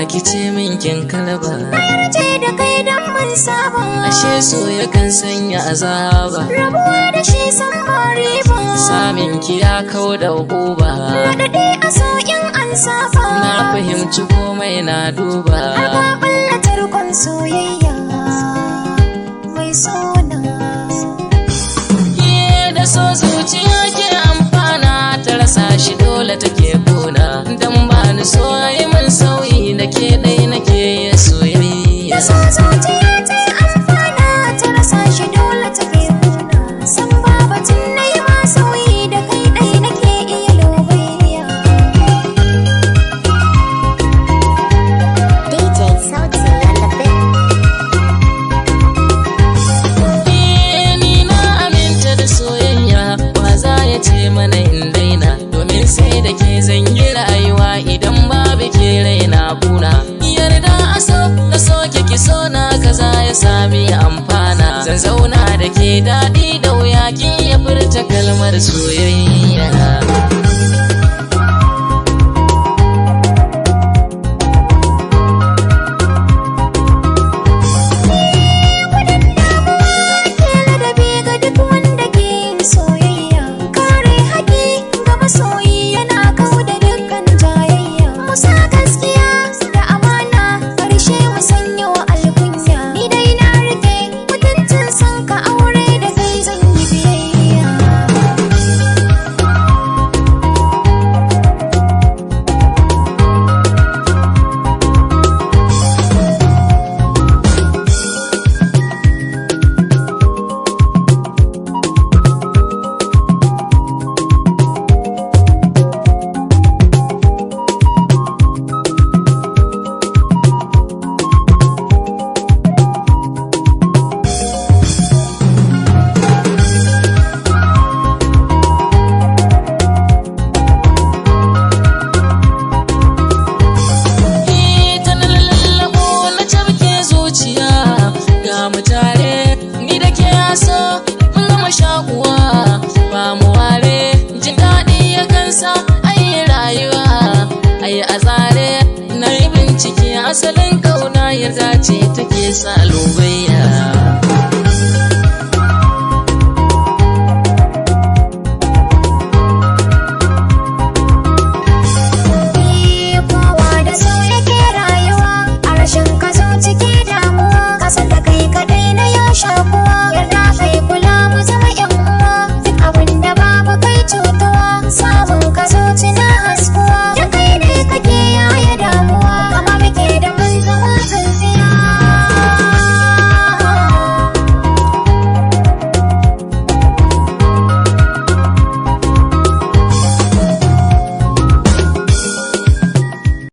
ki ce min kin kalba. Na yarje da kai dan mun saba. Ashe so yakan sanya azaba. Rabuwa da shi san ba riba. Samin ki ya kau da uba. Raɗaɗi a so in an saba. Na fahimci komai na duba. Har ba ɓalla tarkon soyayya mai sona. Da so zuciya ke amfana, ta rasa shi dole take kuna. Dan ba ni so yi min sauyi, da ke ɗai nake yin soyayya. Da so zuciya ta amfana, ta rasa shi dole take kuna. San babatin na yi ma sauyi, da kai ɗai nake iya lobayya. DJ Sauti on the beat. Ni na aminta da soyayya, wa za ya ce mana in daina. Domin sai da ke zan yi rayuwa, idan babu ke raina kuna. Yarda a so da soke ki so na kaza ya sami amfana. Zan zauna da ke daɗi da wuya, kin ya furta kalmar soyayya. Mu tare ni da ke yaso mun gama shakuwa, ba mu ware jin daɗi ya kansa ayi rayuwa ayi a tsare. Na yi bincike asalin kauna yarda ce take sa lobayya.